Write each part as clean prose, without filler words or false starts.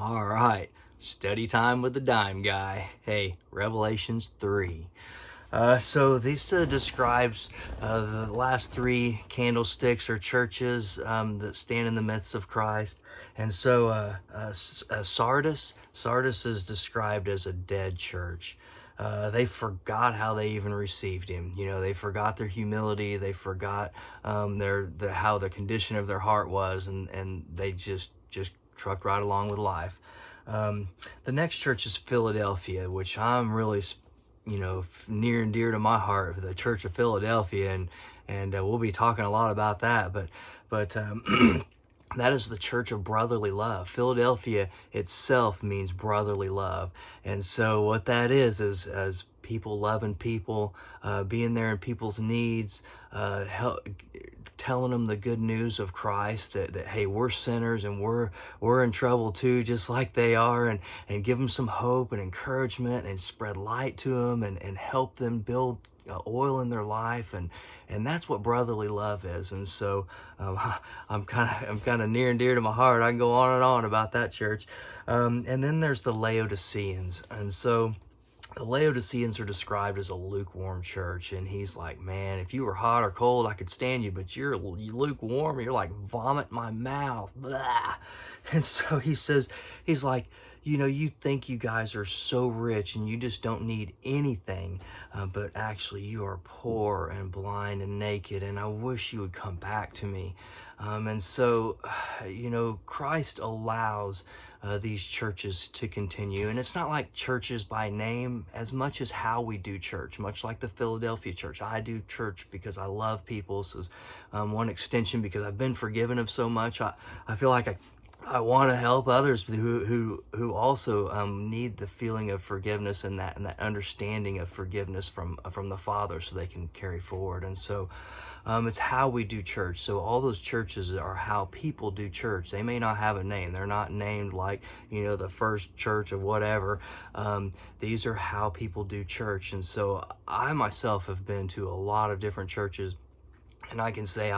All right, study time with the dime guy. Hey, Revelations 3. So this describes the last three candlesticks or churches that stand in the midst of Christ. And so Sardis is described as a dead church. They forgot how they even received him. You know, they forgot their humility. They forgot how the condition of their heart was, and they just trucked right along with life. The next church is Philadelphia, which I'm really, near and dear to my heart, the Church of Philadelphia, and we'll be talking a lot about that. But that is the church of brotherly love. Philadelphia itself means brotherly love, and so what that is as people loving people, being there in people's needs, telling them the good news of Christ, that hey, we're sinners and we're in trouble too, just like they are, and give them some hope and encouragement and spread light to them and help them build oil in their life, and that's what brotherly love is. And so I'm kind of near and dear to my heart. I can go on and on about that church. And then there's the Laodiceans, and so the Laodiceans are described as a lukewarm church, and he's like, man, if you were hot or cold, I could stand you, but you lukewarm. You're like vomit in my mouth. Blah. And so he's like, you think you guys are so rich and you just don't need anything, but actually you are poor and blind and naked, and I wish you would come back to me. And so, Christ allows these churches to continue. And it's not like churches by name as much as how we do church, much like the Philadelphia church. I do church because I love people. So one extension, because I've been forgiven of so much. I feel like I want to help others who also need the feeling of forgiveness and that understanding of forgiveness from the Father, so they can carry forward. And so it's how we do church. So all those churches are how people do church. They may not have a name. They're not named like, the first church of whatever. These are how people do church. And so I myself have been to a lot of different churches, and I can say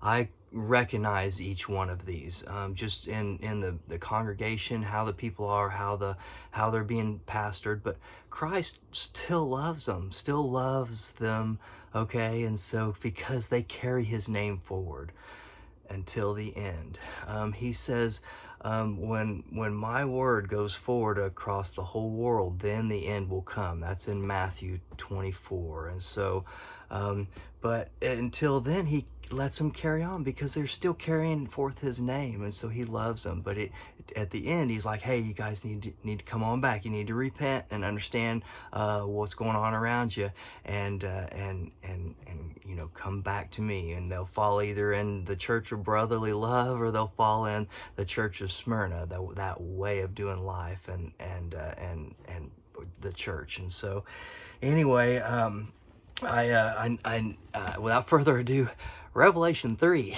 I recognize each one of these, just in the congregation, how the people are, how they're being pastored. But Christ still loves them, okay? And so because they carry his name forward until the end, he says, when my word goes forward across the whole world, then the end will come. That's in Matthew 24. And so but until then, he lets them carry on because they're still carrying forth his name, and so he loves them. But at the end, he's like, hey, you guys need to come on back. You need to repent and understand what's going on around you, and come back to me. And they'll fall either in the church of brotherly love, or they'll fall in the church of Smyrna, that way of doing life, and the church. And so anyway, I without further ado, Revelation 3.